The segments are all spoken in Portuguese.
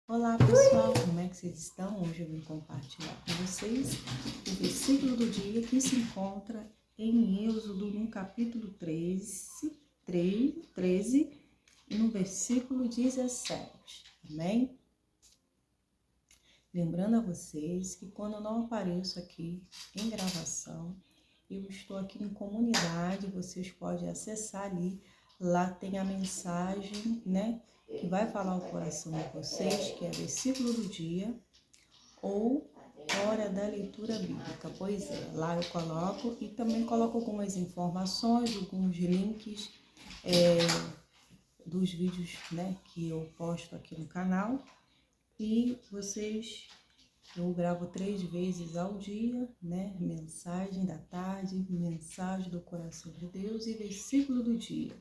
Olá pessoal, como é que vocês estão? Hoje eu vim compartilhar com vocês o versículo do dia que se encontra em Êxodo, no capítulo 13 e no versículo 17, amém? Lembrando a vocês que quando eu não apareço aqui em gravação, eu estou aqui em comunidade, vocês podem acessar ali, lá tem a mensagem, né? Que vai falar o coração de vocês, que é versículo do dia ou hora da leitura bíblica. Pois é, lá eu coloco e também coloco algumas informações, alguns links dos vídeos, né, que eu posto aqui no canal. E eu gravo 3 vezes ao dia, né, mensagem da tarde, mensagem do coração de Deus e versículo do dia.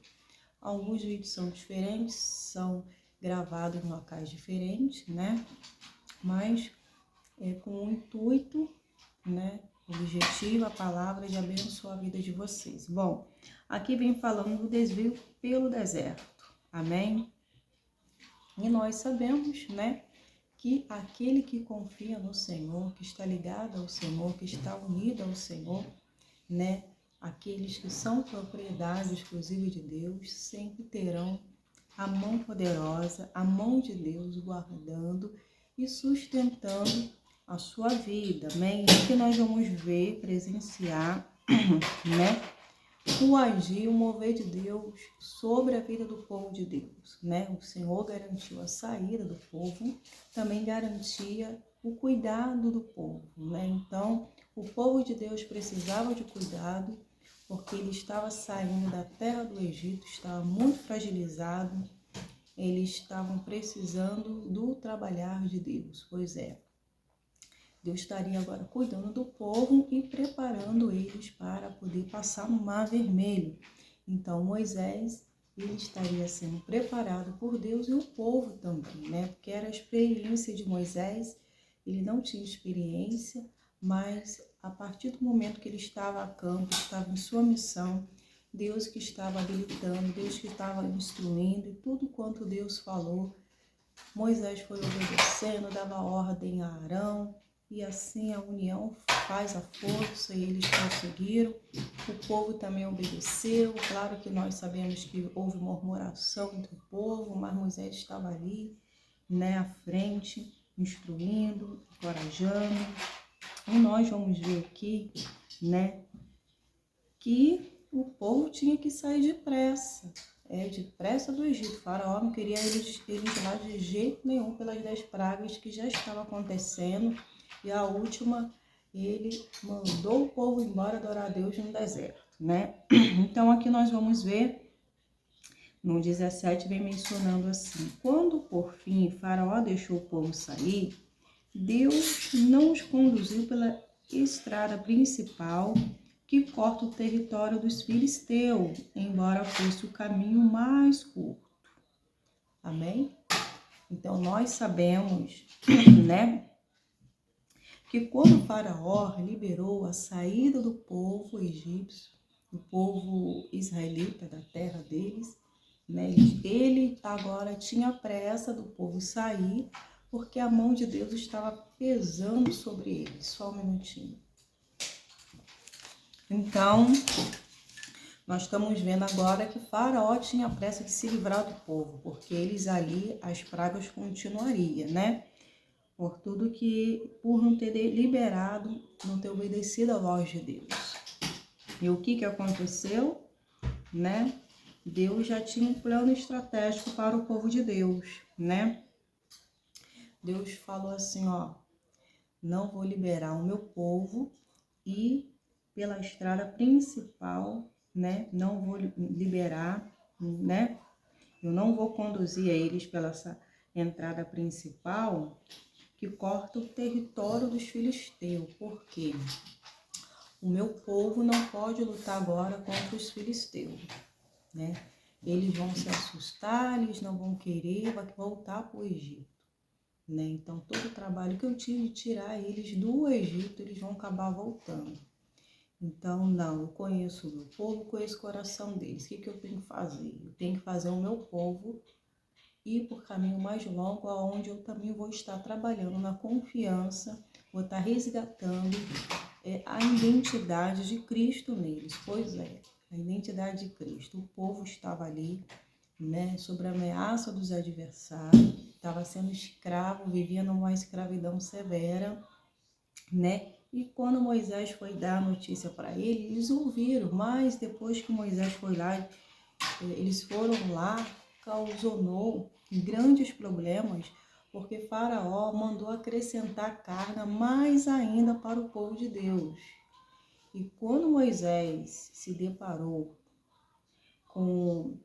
Alguns vídeos são diferentes, são gravados em locais diferentes, né? Mas com o intuito, né? Objetivo, a palavra de abençoar a vida de vocês. Bom, aqui vem falando do desvio pelo deserto, amém? E nós sabemos, né? Que aquele que confia no Senhor, que está ligado ao Senhor, que está unido ao Senhor, né? Aqueles que são propriedade exclusiva de Deus sempre terão a mão poderosa, a mão de Deus guardando e sustentando a sua vida, amém? E que nós vamos ver, presenciar, né? O agir, o mover de Deus sobre a vida do povo de Deus, né? O Senhor garantiu a saída do povo, também garantia o cuidado do povo, né? Então, o povo de Deus precisava de cuidado, porque ele estava saindo da terra do Egito, estava muito fragilizado, eles estavam precisando do trabalhar de Deus, pois é. Deus estaria agora cuidando do povo e preparando eles para poder passar no Mar Vermelho. Então, Moisés, ele estaria sendo preparado por Deus e o povo também, né? Porque era a experiência de Moisés, ele não tinha experiência, mas a partir do momento que ele estava a campo, estava em sua missão, Deus que estava habilitando, Deus que estava instruindo, e tudo quanto Deus falou, Moisés foi obedecendo, dava ordem a Arão, e assim a união faz a força e eles conseguiram. O povo também obedeceu. Claro que nós sabemos que houve murmuração entre o povo, mas Moisés estava ali, né, à frente, instruindo, encorajando. E nós vamos ver aqui, né, que o povo tinha que sair depressa. Depressa do Egito. O faraó não queria eles lá de jeito nenhum pelas 10 pragas que já estavam acontecendo. E a última, ele mandou o povo embora adorar a Deus no deserto, né? Então aqui nós vamos ver, no 17 vem mencionando assim: quando por fim Faraó deixou o povo sair, Deus não os conduziu pela estrada principal que corta o território dos filisteus, embora fosse o caminho mais curto. Amém? Então nós sabemos, né, que quando o faraó liberou a saída do povo egípcio, do povo israelita da terra deles, né, ele agora tinha pressa do povo sair, porque a mão de Deus estava pesando sobre eles. Só um minutinho. Então, nós estamos vendo agora que Faraó tinha pressa de se livrar do povo, porque eles ali, as pragas continuariam, né? Por tudo que, por não ter liberado, não ter obedecido a voz de Deus. E o que aconteceu, né? Deus já tinha um plano estratégico para o povo de Deus, né? Deus falou assim, ó, não vou liberar o meu povo e pela estrada principal, né? Não vou liberar, né? Eu não vou conduzir eles pela essa entrada principal que corta o território dos filisteus. Por quê? O meu povo não pode lutar agora contra os filisteus, né? Eles vão se assustar, eles não vão querer voltar para o Egito, né? Então, todo o trabalho que eu tive de tirar eles do Egito, eles vão acabar voltando. Então, não, eu conheço o meu povo, conheço o coração deles. O que eu tenho que fazer? Eu tenho que fazer o meu povo ir por caminho mais longo, aonde eu também vou estar trabalhando na confiança, vou estar resgatando a identidade de Cristo neles. Pois é, a identidade de Cristo. O povo estava ali, né, sob a ameaça dos adversários, estava sendo escravo, vivia numa escravidão severa, né? E quando Moisés foi dar a notícia para ele, eles ouviram, mas depois que Moisés foi lá, eles foram lá, causou grandes problemas, porque Faraó mandou acrescentar carga mais ainda para o povo de Deus. E quando Moisés se deparou com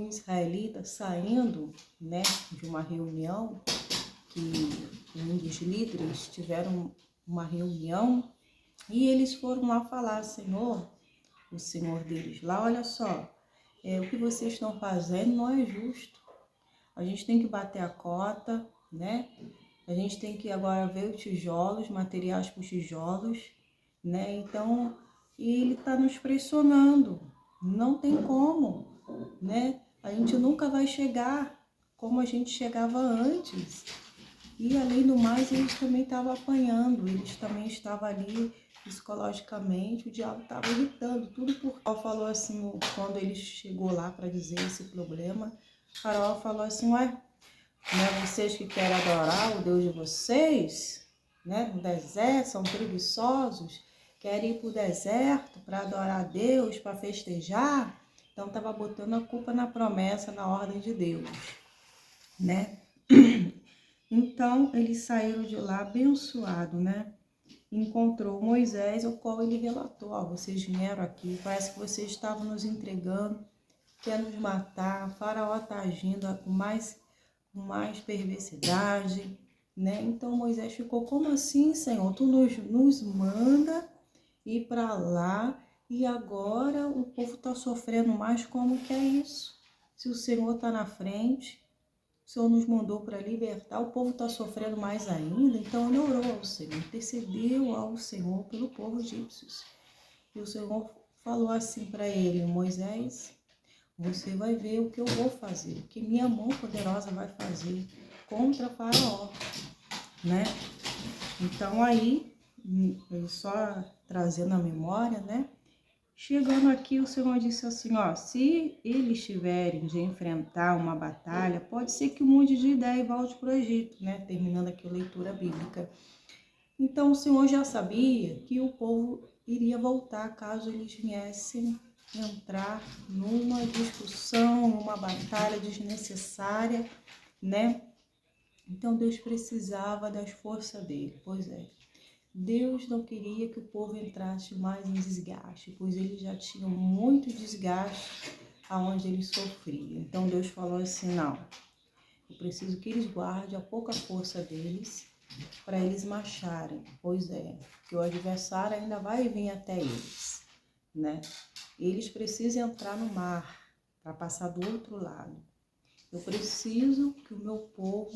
israelitas saindo, né, de uma reunião, que um dos líderes tiveram uma reunião, e eles foram lá falar: Senhor, o Senhor deles lá, olha só, o que vocês estão fazendo não é justo. A gente tem que bater a cota, né? A gente tem que agora ver os tijolos, materiais para os tijolos, né? Então, ele está nos pressionando. Não tem como, né? A gente nunca vai chegar como a gente chegava antes. E, além do mais, eles também estavam apanhando, eles também estavam ali psicologicamente, o diabo estava irritando, tudo por... Faraó falou assim, quando ele chegou lá para dizer esse problema, Faraó falou assim: ué, né, vocês que querem adorar o Deus de vocês, né, no deserto, são preguiçosos, querem ir para o deserto para adorar a Deus, para festejar? Então estava botando a culpa na promessa, na ordem de Deus, né? Então eles saíram de lá abençoados, né? Encontrou Moisés, o qual ele relatou: ó, vocês vieram aqui, parece que vocês estavam nos entregando, quer nos matar, Faraó está agindo com mais perversidade, né? Então Moisés ficou: como assim, Senhor? Tu nos manda ir para lá e agora o povo está sofrendo mais, como que é isso? Se o Senhor está na frente, o Senhor nos mandou para libertar, o povo está sofrendo mais ainda. Então ele orou ao Senhor, intercedeu ao Senhor pelo povo egípcio. E o Senhor falou assim para ele: Moisés, você vai ver o que eu vou fazer, o que minha mão poderosa vai fazer contra Faraó, né? Então aí, só trazendo a memória, né? Chegando aqui, o Senhor disse assim, ó, se eles tiverem de enfrentar uma batalha, pode ser que mude de ideia e volte para o Egito, né? Terminando aqui a leitura bíblica. Então o Senhor já sabia que o povo iria voltar caso eles viessem entrar numa discussão, numa batalha desnecessária, né? Então Deus precisava das forças dele, pois é. Deus não queria que o povo entrasse mais em desgaste, pois eles já tinham muito desgaste aonde eles sofriam. Então Deus falou assim: não, eu preciso que eles guardem a pouca força deles para eles marcharem, pois é, que o adversário ainda vai vir até eles, né? Eles precisam entrar no mar para passar do outro lado. Eu preciso que o meu povo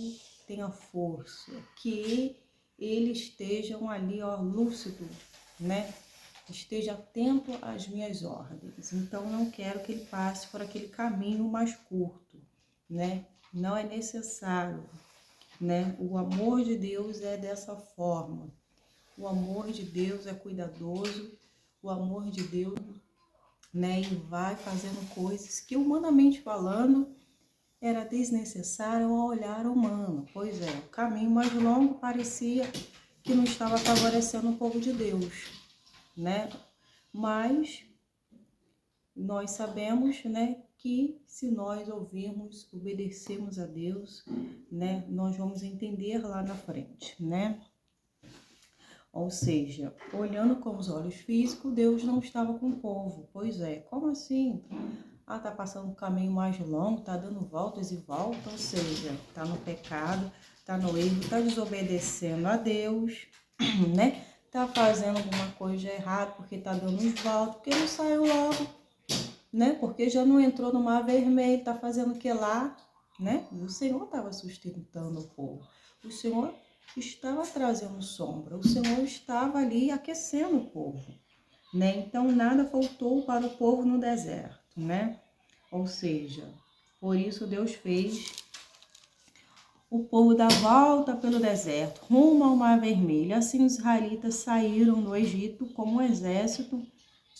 tenha força, que eles estejam ali, ó, lúcido, né? Esteja atento às minhas ordens. Então, não quero que ele passe por aquele caminho mais curto, né? Não é necessário, né? O amor de Deus é dessa forma. O amor de Deus é cuidadoso. O amor de Deus, né? Ele vai fazendo coisas que, humanamente falando, era desnecessário ao olhar humano. Pois é, o caminho mais longo parecia que não estava favorecendo o povo de Deus, né? Mas nós sabemos, né, que se nós ouvirmos, obedecermos a Deus, né, nós vamos entender lá na frente, né? Ou seja, olhando com os olhos físicos, Deus não estava com o povo. Pois é, como assim? Ah, tá passando um caminho mais longo, tá dando voltas e voltas, ou seja, tá no pecado, tá no erro, tá desobedecendo a Deus, né? Tá fazendo alguma coisa errada porque tá dando uns voltas, porque não saiu logo, né? Porque já não entrou no mar vermelho, tá fazendo o que lá, né? E o Senhor estava sustentando o povo. O Senhor estava trazendo sombra, o Senhor estava ali aquecendo o povo, né? Então nada faltou para o povo no deserto, né? Ou seja, Por isso Deus fez o povo dar volta pelo deserto, rumo ao Mar Vermelho. Assim os israelitas saíram do Egito como um exército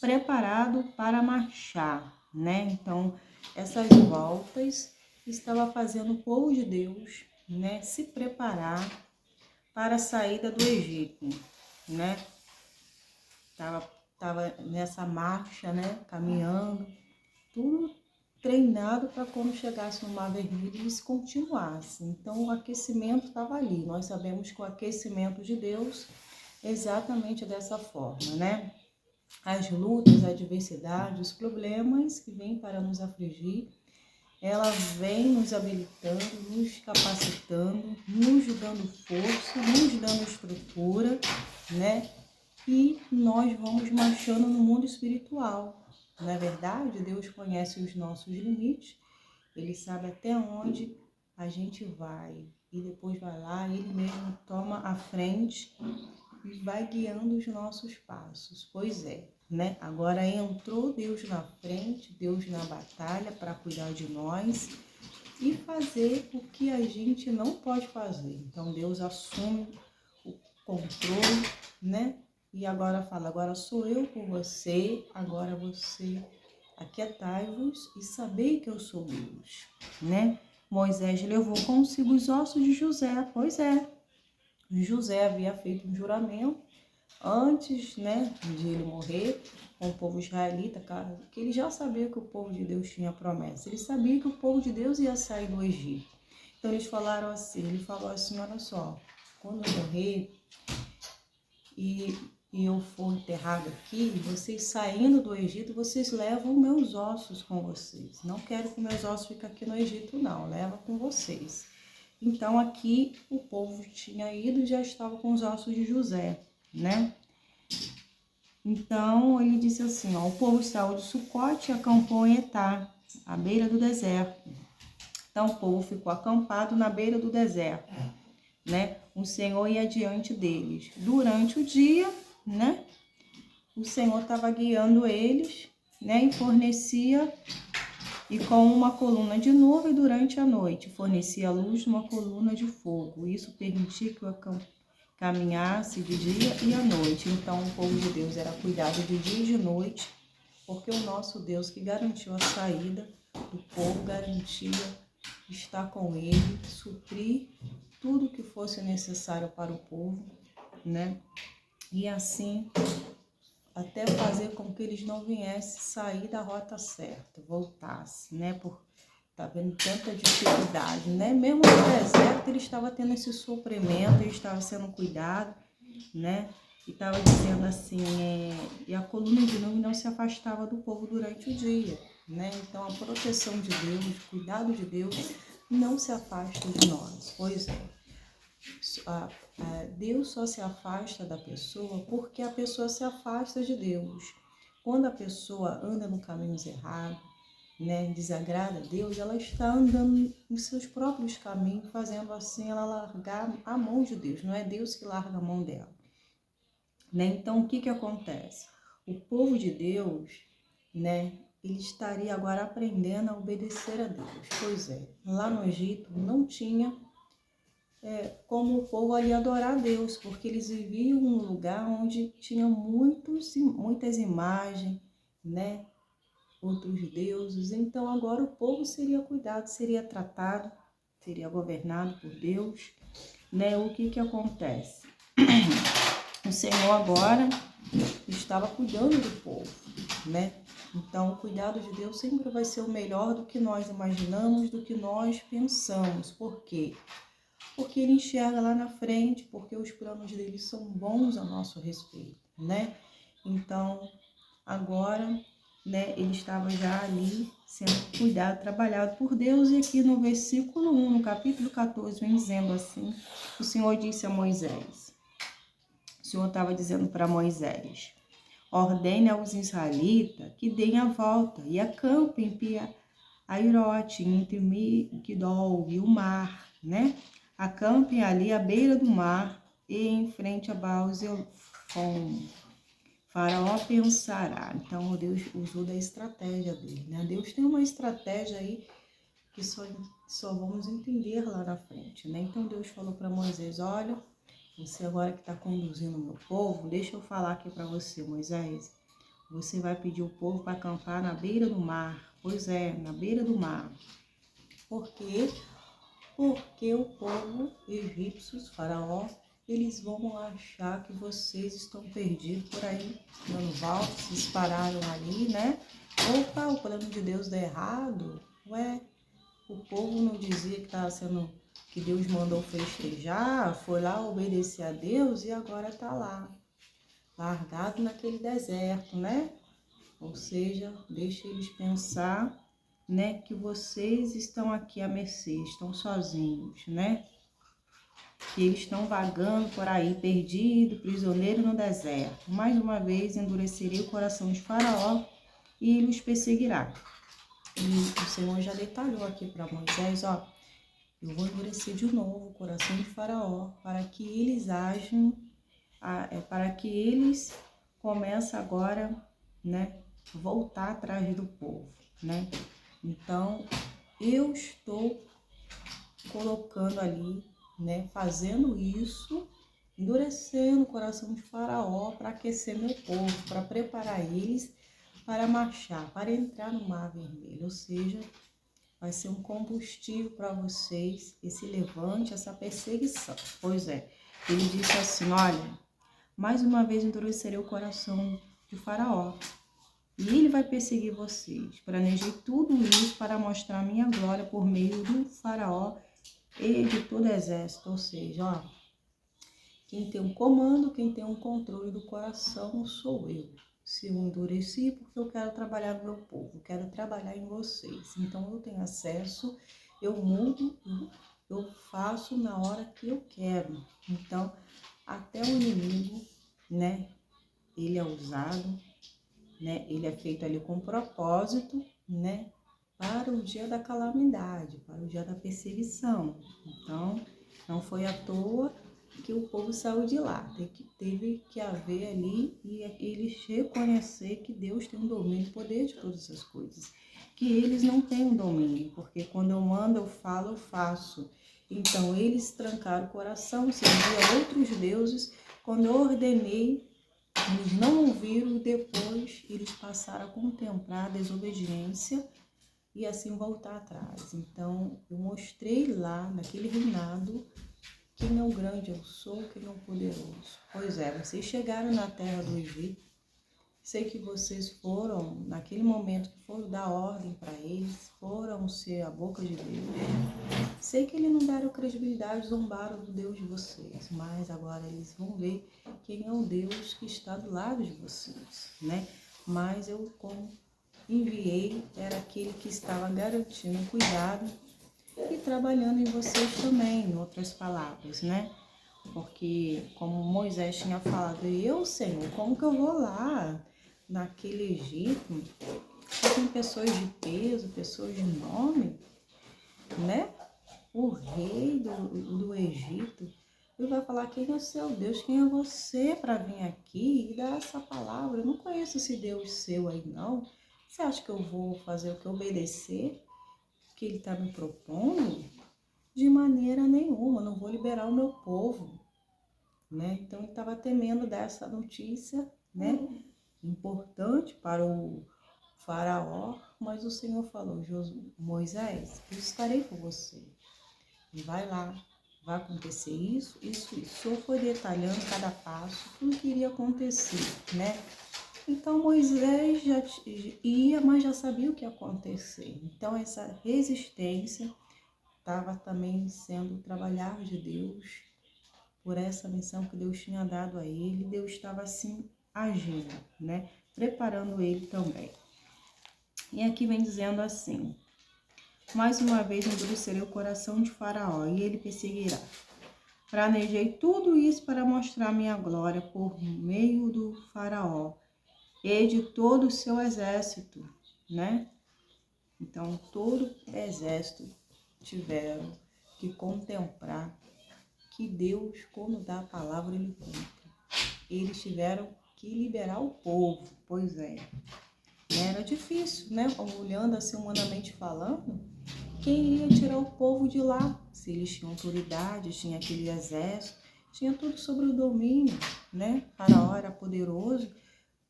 preparado para marchar, né? Então, essas voltas estava fazendo o povo de Deus, né, se preparar para a saída do Egito, né? Tava nessa marcha, né, caminhando, tudo treinado para quando chegasse no Mar Vermelho eles continuassem. Então o aquecimento estava ali. Nós sabemos que o aquecimento de Deus é exatamente dessa forma, né? As lutas, a adversidade, os problemas que vêm para nos afligir, ela vem nos habilitando, nos capacitando, nos dando força, nos dando estrutura, né? E nós vamos marchando no mundo espiritual. Não é verdade? Deus conhece os nossos limites, Ele sabe até onde a gente vai. E depois vai lá, Ele mesmo toma a frente e vai guiando os nossos passos. Pois é, né? Agora entrou Deus na frente, Deus na batalha para cuidar de nós e fazer o que a gente não pode fazer. Então Deus assume o controle, né? E agora fala, agora sou eu com você, agora você aquietai-vos e sabei que eu sou Deus, né? Moisés levou consigo os ossos de José, pois é, José havia feito um juramento antes, né, de ele morrer com o povo israelita, cara, que ele já sabia que o povo de Deus tinha promessa, ele sabia que o povo de Deus ia sair do Egito. Então eles falaram assim, ele falou assim, olha só, quando eu morrer e eu for enterrado aqui, vocês saindo do Egito, vocês levam meus ossos com vocês. Não quero que meus ossos fiquem aqui no Egito, não. Leva com vocês. Então, aqui o povo tinha ido e já estava com os ossos de José, né? Então, ele disse assim, ó, o povo saiu de Sucote e acampou em Etá, à beira do deserto. Então, o povo ficou acampado na beira do deserto, né? O Senhor ia diante deles. Durante o dia, né? O Senhor estava guiando eles, né? E fornecia, e com uma coluna de nuvem durante a noite, fornecia a luz de uma coluna de fogo. Isso permitia que o caminhasse de dia e à noite. Então, o povo de Deus era cuidado de dia e de noite, porque o nosso Deus que garantiu a saída do povo, garantia estar com ele, suprir tudo que fosse necessário para o povo, né? E assim, até fazer com que eles não viessem sair da rota certa, voltassem, né? Por tá vendo tanta dificuldade, né? Mesmo no deserto, ele estava tendo esse sofrimento, ele estava sendo cuidado, né? E estava dizendo assim, e a coluna de nuvem não se afastava do povo durante o dia, né? Então, a proteção de Deus, o cuidado de Deus não se afasta de nós, pois é. Deus só se afasta da pessoa porque a pessoa se afasta de Deus. Quando a pessoa anda no caminho errado, né, desagrada a Deus, ela está andando nos seus próprios caminhos, fazendo assim ela largar a mão de Deus. Não é Deus que larga a mão dela, né? Então, o que acontece? O povo de Deus, né, ele estaria agora aprendendo a obedecer a Deus. Pois é, lá no Egito não tinha como o povo ali adorar a Deus, porque eles viviam num lugar onde tinha muitas imagens, né? Outros deuses. Então agora o povo seria cuidado, seria tratado, seria governado por Deus, né? O que acontece? O Senhor agora estava cuidando do povo, né? Então o cuidado de Deus sempre vai ser o melhor do que nós imaginamos, do que nós pensamos. Por quê? Porque ele enxerga lá na frente, porque os planos dele são bons a nosso respeito, né? Então, agora, né, ele estava já ali sendo cuidado, trabalhado por Deus, e aqui no versículo 1, no capítulo 14, vem dizendo assim, o Senhor disse a Moisés, o Senhor estava dizendo para Moisés, ordene aos israelitas que deem a volta e acampem em Pi-Hahirote, entre Migdol e o mar, né? Acampem ali à beira do mar e em frente a Baal-Zephon. Faraó pensará. Então, Deus usou da estratégia dele, né? Deus tem uma estratégia aí que só vamos entender lá na frente, né? Então Deus falou para Moisés: olha, você agora que está conduzindo o meu povo, deixa eu falar aqui para você, Moisés. Você vai pedir o povo para acampar na beira do mar. Pois é, na beira do mar. Por quê? Porque o povo egípcio, faraó, eles vão achar que vocês estão perdidos por aí, dando volta, se dispararam ali, né? Opa, o plano de Deus deu errado. Ué, o povo não dizia que estava sendo, que Deus mandou festejar, foi lá obedecer a Deus e agora está lá, largado naquele deserto, né? Ou seja, deixa eles pensar, né, que vocês estão aqui à mercê, estão sozinhos, né? Que eles estão vagando por aí, perdido, prisioneiro no deserto. Mais uma vez endurecerei o coração de Faraó e ele os perseguirá. E o Senhor já detalhou aqui para Moisés, ó, eu vou endurecer de novo o coração de Faraó para que eles ajam, para que eles comecem agora, né, voltar atrás do povo, né? Então, eu estou colocando ali, né, fazendo isso, endurecendo o coração de Faraó para aquecer meu povo, para preparar eles para marchar, para entrar no Mar Vermelho. Ou seja, vai ser um combustível para vocês, esse levante, essa perseguição. Pois é, ele disse assim, olha, mais uma vez endurecerei o coração de Faraó, e ele vai perseguir vocês. Planejei tudo isso para mostrar a minha glória por meio do Faraó e de todo o exército. Ou seja, ó, quem tem um comando, quem tem um controle do coração sou eu. Se eu endureci, porque eu quero trabalhar no meu povo, quero trabalhar em vocês. Então eu tenho acesso, eu mudo, eu faço na hora que eu quero. Então, até o inimigo, né, ele é usado, né, ele é feito ali com propósito, né, para o dia da calamidade, para o dia da perseguição. Então, não foi à toa que o povo saiu de lá. Teve que haver ali e eles reconhecer que Deus tem um domínio e poder de todas essas coisas. Que eles não têm um domínio, porque quando eu mando, eu falo, eu faço. Então, eles trancaram o coração, serviam outros deuses. Quando eu ordenei, eles não ouviram e depois eles passaram a contemplar a desobediência e assim voltar atrás. Então, eu mostrei lá, naquele reinado, quem é o grande eu sou, quem é o poderoso. Pois é, vocês chegaram na terra do Egito. Sei que vocês foram, naquele momento que foram dar ordem para eles, foram ser a boca de Deus. Sei que eles não deram credibilidade, zombaram do Deus de vocês, mas agora eles vão ver quem é o Deus que está do lado de vocês, né? Mas eu, como enviei, era aquele que estava garantindo o cuidado e trabalhando em vocês também, em outras palavras, né? Porque, como Moisés tinha falado, eu, Senhor, como que eu vou lá naquele Egito? Só tem pessoas de peso, pessoas de nome, né? O rei do Egito, ele vai falar quem é o seu Deus, quem é você para vir aqui e dar essa palavra. Eu não conheço esse Deus seu aí, não. Você acha que eu vou fazer o que? Obedecer o que ele está me propondo? De maneira nenhuma, eu não vou liberar o meu povo, né? Então ele estava temendo dessa notícia, né? Importante para o faraó, mas o Senhor falou, Moisés, eu estarei com você. E vai lá, vai acontecer isso, isso, isso. O Senhor foi detalhando cada passo, tudo que iria acontecer, né? Então Moisés já ia, mas já sabia o que ia acontecer. Então essa resistência estava também sendo trabalhar de Deus por essa missão que Deus tinha dado a ele. Deus estava assim agindo, né? Preparando ele também. E aqui vem dizendo assim, mais uma vez endurecerei o coração de Faraó e ele perseguirá. Planejei tudo isso para mostrar minha glória por meio do Faraó e de todo o seu exército, né? Então, todo exército tiveram que contemplar que Deus, quando dá a palavra, ele cumpre. Eles tiveram que liberar o povo, pois é. Era difícil, né? Olhando assim, humanamente falando, quem ia tirar o povo de lá? Se eles tinham autoridade, tinha aquele exército, tinha tudo sobre o domínio, né? Faraó era poderoso.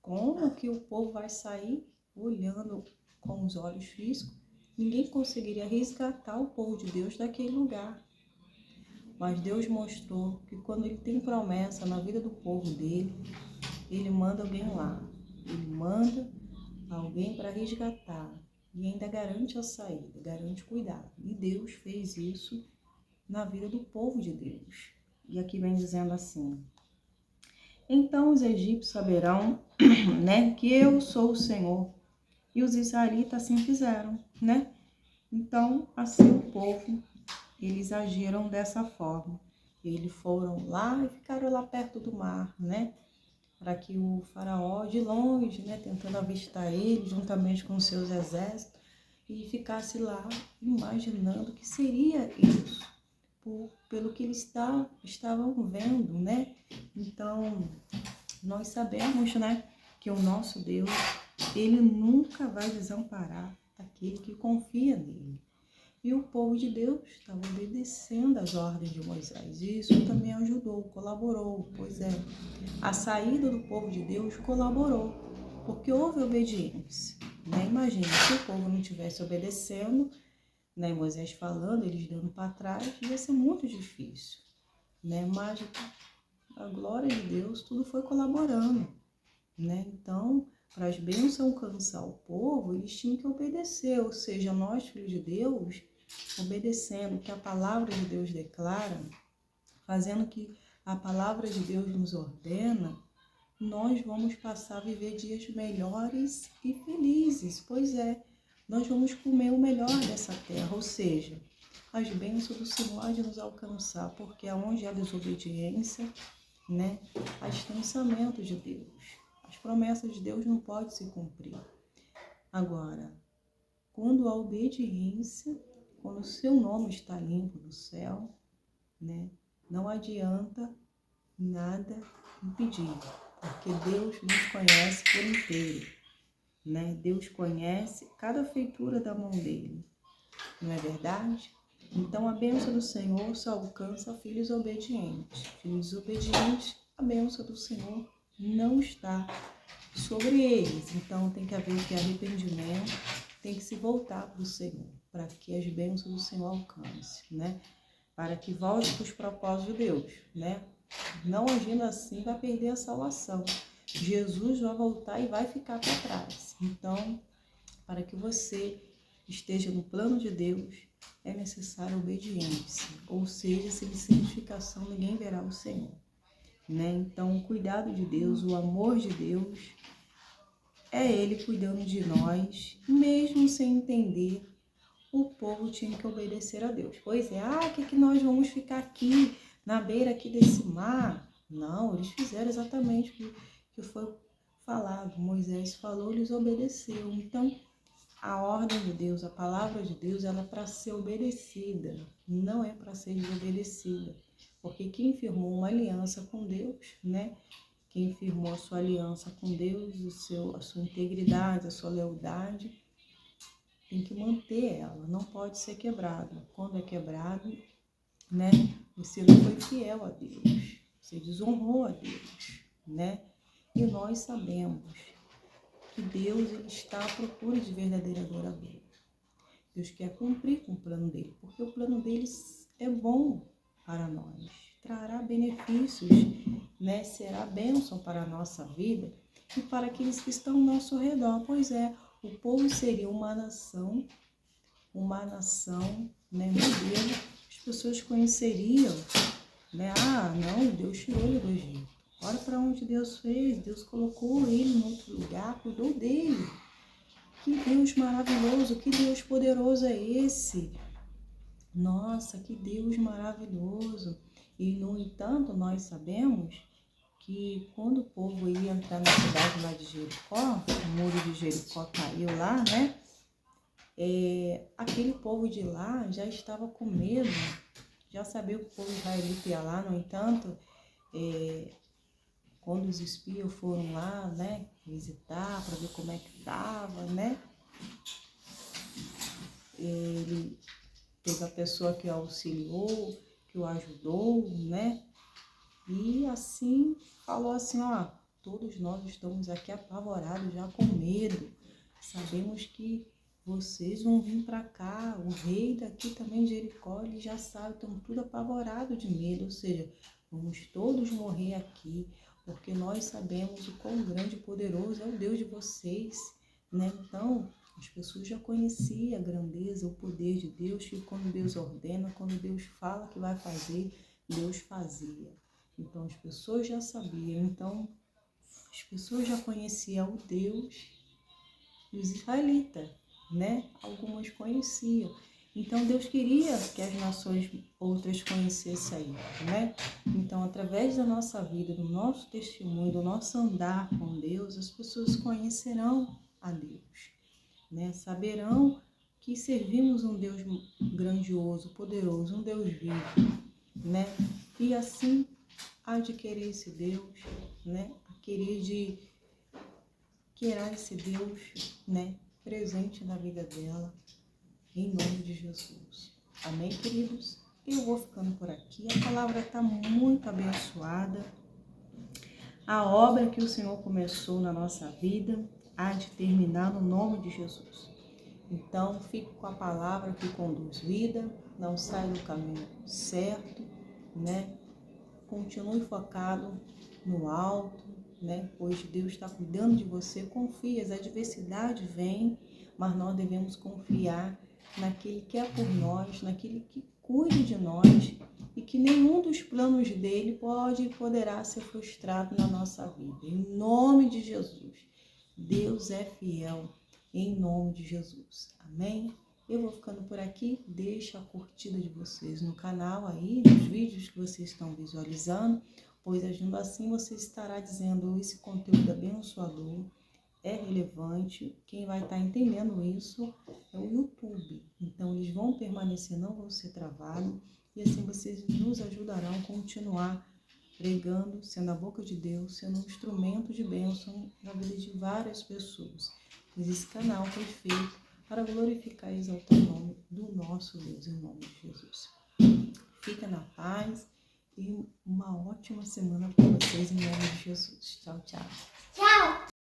Como que o povo vai sair olhando com os olhos físicos? Ninguém conseguiria resgatar o povo de Deus daquele lugar. Mas Deus mostrou que quando Ele tem promessa na vida do povo dele, Ele manda alguém lá. Ele manda alguém para resgatar. E ainda garante a saída, garante cuidado. E Deus fez isso na vida do povo de Deus. E aqui vem dizendo assim: então os egípcios saberão, né, que eu sou o Senhor. E os israelitas assim fizeram, né? Então, assim o povo, eles agiram dessa forma. Eles foram lá e ficaram lá perto do mar, né? Para que o faraó, de longe, né, tentando avistar ele, juntamente com seus exércitos, e ficasse lá imaginando que seria isso, pelo que eles estavam vendo, né? Então, nós sabemos, né, que o nosso Deus, Ele nunca vai desamparar aquele que confia nele. E o povo de Deus estava obedecendo às ordens de Moisés. E isso também ajudou, colaborou. Pois é, a saída do povo de Deus colaborou, porque houve obediência. Né? Imagina, se o povo não estivesse obedecendo, né, Moisés falando, eles dando para trás, ia ser muito difícil. Né? Mas a glória de Deus, tudo foi colaborando. Né? Então, para as bênçãos alcançar o povo, eles tinham que obedecer, ou seja, nós, filhos de Deus, obedecendo o que a palavra de Deus declara, fazendo o que a palavra de Deus nos ordena, nós vamos passar a viver dias melhores e felizes. Pois é, nós vamos comer o melhor dessa terra, ou seja, as bênçãos do Senhor há de nos alcançar, porque aonde há desobediência, né, há distanciamento de Deus. As promessas de Deus não podem se cumprir. Agora, quando há obediência, quando o seu nome está limpo no céu, né, não adianta nada impedir, porque Deus nos conhece por inteiro, né? Deus conhece cada feitura da mão dele, não é verdade? Então a bênção do Senhor só alcança filhos obedientes. Filhos obedientes, a bênção do Senhor não está sobre eles. Então tem que haver que arrependimento, tem que se voltar para o Senhor, para que as bênçãos do Senhor alcancem, né? Para que volte para os propósitos de Deus, né? Não agindo assim, vai perder a salvação. Jesus vai voltar e vai ficar para trás. Então, para que você esteja no plano de Deus, é necessária obediência. Ou seja, sem santificação, ninguém verá o Senhor. Né? Então, o cuidado de Deus, o amor de Deus, é Ele cuidando de nós, mesmo sem entender, o povo tinha que obedecer a Deus. Pois é, que nós vamos ficar aqui, na beira aqui desse mar? Não, eles fizeram exatamente o que foi falado. Moisés falou, eles obedeceram. Então, a ordem de Deus, a palavra de Deus, ela é para ser obedecida, não é para ser desobedecida. Porque quem firmou uma aliança com Deus, né? Quem firmou a sua aliança com Deus, a sua integridade, a sua lealdade, tem que manter ela, não pode ser quebrado. Quando é quebrado, né? Você não foi fiel a Deus, você desonrou a Deus, né? E nós sabemos que Deus, ele está à procura de verdadeira adorador. Deus quer cumprir com o plano dele, porque o plano dele é bom para nós, trará benefícios, né? Será bênção para a nossa vida e para aqueles que estão ao nosso redor. Pois é, o povo seria uma nação, né, modelo. As pessoas conheceriam, né? Não, Deus tirou ele do Egito. Olha para onde Deus fez, Deus colocou ele em outro lugar, cuidou dele. Que Deus maravilhoso, que Deus poderoso é esse? Nossa, que Deus maravilhoso. E, no entanto, nós sabemos que quando o povo ia entrar na cidade lá de Jericó, o muro de Jericó caiu lá, né? Aquele povo de lá já estava com medo, já sabia que o povo israelita ia lá. No entanto, quando os espias foram lá, né, visitar para ver como é que estava, né, teve a pessoa que o auxiliou, que o ajudou, né? E assim, falou assim, ó, todos nós estamos aqui apavorados, já com medo. Sabemos que vocês vão vir para cá, o rei daqui também de Jericó, ele já sabe, estão tudo apavorados de medo, ou seja, vamos todos morrer aqui, porque nós sabemos o quão grande e poderoso é o Deus de vocês, né? Então, as pessoas já conheciam a grandeza, o poder de Deus, que quando Deus ordena, quando Deus fala que vai fazer, Deus fazia. Então, as pessoas já sabiam, então, as pessoas já conheciam o Deus dos israelitas, né? Algumas conheciam. Então, Deus queria que as nações outras conhecessem aí, né? Então, através da nossa vida, do nosso testemunho, do nosso andar com Deus, as pessoas conhecerão a Deus, né? Saberão que servimos um Deus grandioso, poderoso, um Deus vivo, né? E assim, há de querer esse Deus, né? A querer esse Deus, né? Presente na vida dela, em nome de Jesus. Amém, queridos? Eu vou ficando por aqui. A palavra está muito abençoada. A obra que o Senhor começou na nossa vida há de terminar no nome de Jesus. Então, fique com a palavra que conduz vida, não saia do caminho certo, né? Continue focado no alto, né? Pois Deus está cuidando de você. Confie, as adversidades vêm, mas nós devemos confiar naquele que é por nós, naquele que cuide de nós e que nenhum dos planos dele poderá ser frustrado na nossa vida. Em nome de Jesus. Deus é fiel, em nome de Jesus. Amém? Eu vou ficando por aqui, deixa a curtida de vocês no canal aí, nos vídeos que vocês estão visualizando, pois agindo assim você estará dizendo esse conteúdo abençoador, é relevante, quem vai estar entendendo isso é o YouTube, então eles vão permanecer, não vão ser travados, e assim vocês nos ajudarão a continuar pregando, sendo a boca de Deus, sendo um instrumento de bênção na vida de várias pessoas, pois esse canal foi feito para glorificar e exaltar o nome do nosso Deus, em nome de Jesus. Fica na paz e uma ótima semana para vocês, em nome de Jesus. Tchau, tchau. Tchau!